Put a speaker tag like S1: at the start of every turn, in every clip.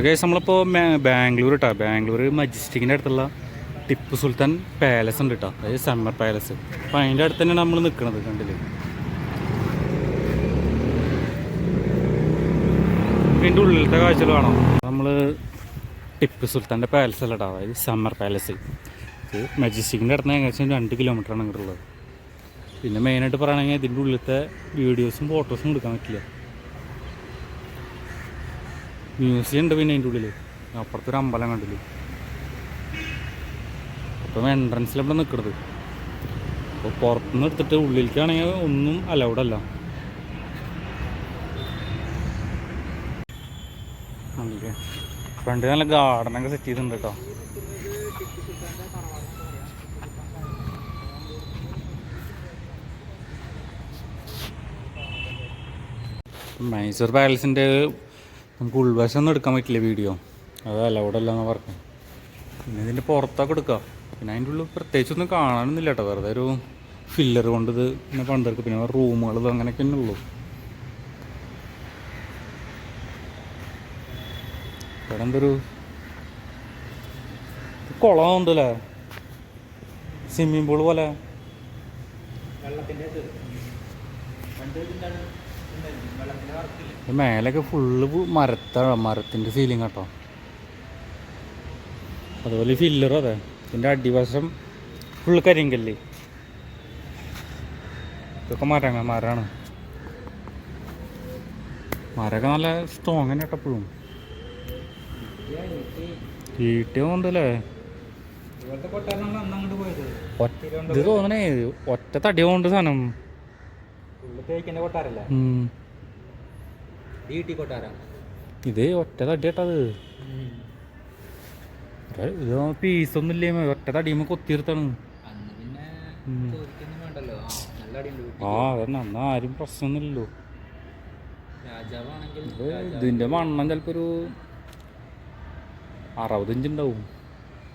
S1: Case നമ്മളിപ്പോൾ ബാംഗ്ലൂർ കേട്ടോ, ബാംഗ്ലൂർ മജസ്റ്റിക്കിൻ്റെ അടുത്തുള്ള ടിപ്പു സുൽത്താൻ പാലസ് ഉണ്ട് കേട്ടോ, അതായത് സമ്മർ പാലസ്. അപ്പോൾ അതിൻ്റെ അടുത്ത് തന്നെയാണ് നമ്മൾ നിൽക്കുന്നത്. കണ്ടില്ലേ, ഇതിൻ്റെ ഉള്ളിലത്തെ കാഴ്ചകൾ കാണാം. നമ്മൾ ടിപ്പു സുൽത്താൻ്റെ പാലസ് അല്ല കേട്ടോ, അതായത് സമ്മർ പാലസ്. ഇത് മജസ്റ്റിക്കിൻ്റെ അടുത്ത് ഏകദേശം 2 കിലോമീറ്ററാണ് ഇങ്ങോട്ടുള്ളത്. പിന്നെ മെയിനായിട്ട് പറയുകയാണെങ്കിൽ ഇതിൻ്റെ ഉള്ളിലത്തെ വീഡിയോസും ഫോട്ടോസും എടുക്കാൻ പറ്റില്ല. മ്യൂസിയം ഉണ്ട് പിന്നെ അതിൻ്റെ ഉള്ളിൽ. അപ്പുറത്തൊരു അമ്പലം കണ്ടില്ലേ. അപ്പം എൻട്രൻസിലാണ് നിൽക്കുന്നത്. അപ്പോൾ പുറത്തുനിന്ന് എടുത്തിട്ട് ഉള്ളിലേക്കാണെങ്കിൽ ഒന്നും അലൗഡ് അല്ല. ഫ്രണ്ട് നല്ല ഗാർഡനൊക്കെ സെറ്റ് ചെയ്തിട്ടുണ്ട് കേട്ടോ. മൈസൂർ പാലസിൻ്റെ നമുക്ക് ഉൾവശം ഒന്നും എടുക്കാൻ പറ്റില്ല വീഡിയോ, അത് അലൗഡ് അല്ല എന്ന് പറഞ്ഞു. പിന്നെ ഇതിൻ്റെ പുറത്തൊക്കെ എടുക്കാം. പിന്നെ അതിൻ്റെ ഉള്ളിൽ പ്രത്യേകിച്ചൊന്നും കാണാനൊന്നുമില്ല കേട്ടോ, വെറുതെ ഒരു ഫില്ലർ കൊണ്ട് ഇത് പിന്നെ പണ്ടെടുക്കും. പിന്നെ റൂമുകൾ അങ്ങനെയൊക്കെ തന്നെ ഉള്ളൂ. ഇവിടെ എന്തൊരു കുളം ഉണ്ടല്ലേ, സ്വിമ്മിങ് പൂൾ പോലെ. മേലൊക്കെ ഫുള്ള് മരത്തിൻ്റെ സീലിംഗ് കേട്ടോ. അതുപോലെ ഫില്ലറും അതെ. ഇതിൻ്റെ അടിവശം ഫുള്ള് കരിങ്കല്ല്. ഇതൊക്കെ മരമാണ്. മരമൊക്കെ നല്ല സ്ട്രോങ് തന്നെ കേട്ടോ. എപ്പോഴും ഈട്ടിയുണ്ടല്ലേ. ഇത് തോന്നണേ ഒറ്റ തടിയുണ്ട് സാധനം. ഇത് ഒറ്റ തടി കേട്ടത്. ഇത് പീസൊന്നും ഇല്ലേ, ഒറ്റ തടിയുമ്പോ കൊത്തിയെടുത്താണ്. ആ അതന്നെ, അന്ന് ആരും പ്രശ്നമൊന്നുമില്ലല്ലോ. ഇതിന്റെ വണ്ണം ചിലപ്പോ ഒരു 60 ഇഞ്ച് ഉണ്ടാവും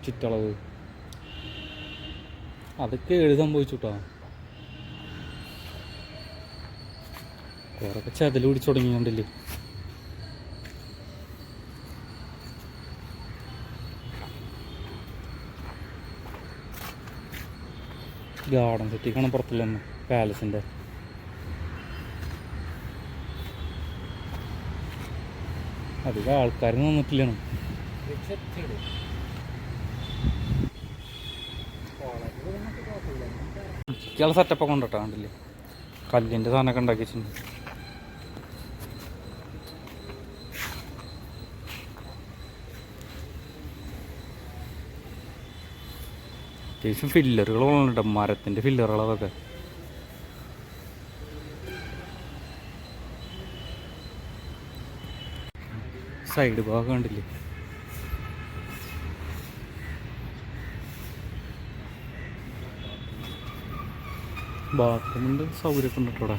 S1: ചുറ്റളവ്. അതൊക്കെ സംഭവിച്ചുട്ടാ. കുറൊക്കെ ചെതല് പിടിച്ചു തുടങ്ങിയോണ്ടില്ലേ. ഗാർഡൻ സെറ്റിക്കാണ് പുറത്തുള്ളന്ന് പാലസിൻ്റെ. അധികം ആൾക്കാർ നിന്നിട്ടില്ലാണ്. ഇയാളെ സെറ്റപ്പൊക്കെ ഉണ്ട് കേട്ടോ. കണ്ടില്ലേ, കല്ലിൻ്റെ സാധനമൊക്കെ ഉണ്ടാക്കി വെച്ചിട്ടുണ്ട്. അത്യാവശ്യം ഫില്ലറുകളുണ്ട്, മരത്തിൻ്റെ ഫില്ലറുകളതൊക്കെ. സൈഡ് ഭാഗം കണ്ടില്ലേ. ബാത്റൂമിൻ്റെ സൗകര്യമൊക്കെ ഉണ്ട് കേട്ടോ.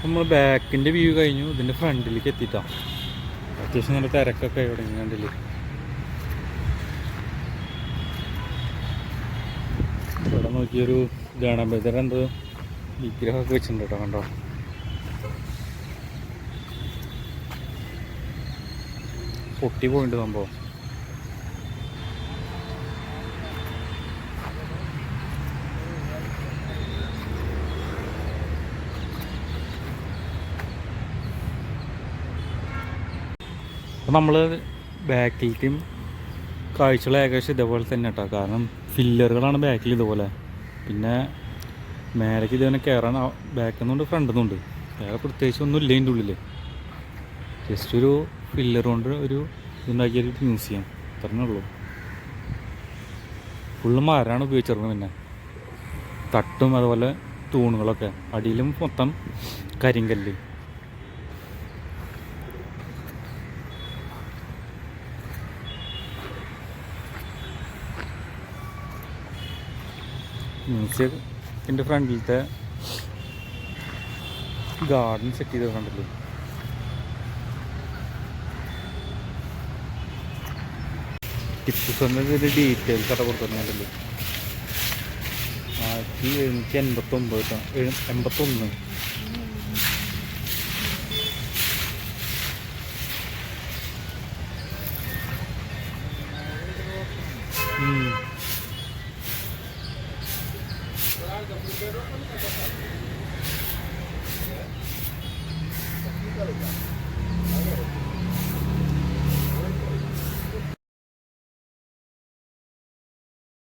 S1: നമ്മൾ ബാക്കിൻ്റെ വ്യൂ കഴിഞ്ഞു. ഇതിൻ്റെ ഫ്രണ്ടിലേക്ക് എത്തിയിട്ടാണ്. അത്യാവശ്യം നല്ല തിരക്കൊക്കെ ഇവിടെ കണ്ടില്ലേ. ഇവിടെ നോക്കിയൊരു ഗണപതിയുടെ എന്തോ വിഗ്രഹമൊക്കെ വെച്ചിട്ടുണ്ട് കേട്ടോ. കണ്ടോ, പൊട്ടി പോയിട്ടുണ്ട് സംഭവം. അപ്പോൾ നമ്മൾ ബാക്കിലത്തെയും കാഴ്ചകൾ ഏകദേശം ഇതേപോലെ തന്നെ കേട്ടോ. കാരണം ഫില്ലറുകളാണ് ബാക്കിൽ ഇതുപോലെ. പിന്നെ മേലേക്ക് ഇതേപോലെ കയറാൻ ബാക്കിൽ നിന്നുണ്ട് ഫ്രണ്ടിൽ നിന്നുണ്ട്. വേറെ പ്രത്യേകിച്ച് ഒന്നും ഇല്ല ഇതിൻ്റെ ഉള്ളിൽ. ജസ്റ്റ് ഒരു ഫില്ലർ കൊണ്ട് ഒരു ഇതുണ്ടാക്കിയൊരു മ്യൂസിയം, അത്രേ ഉള്ളൂ. ഫുള്ള് മരമാണ് ഉപയോഗിച്ചിരുന്നത്. പിന്നെ തട്ടും അതുപോലെ തൂണുകളൊക്കെ, അടിയിലും മൊത്തം കരിങ്കല്ല്. മ്യൂസിയത്തിൻ്റെ ഫ്രണ്ടിലത്തെ ഗാർഡൻ സെറ്റ് ചെയ്ത് കണ്ടല്ലോ. ടിപ്പു സുൽത്താൻ്റെ ഡീറ്റെയിൽസ് അവിടെ കൊടുത്തിട്ടുണ്ടല്ലോ. 1789 81. ഉം.
S2: കളിക്കാം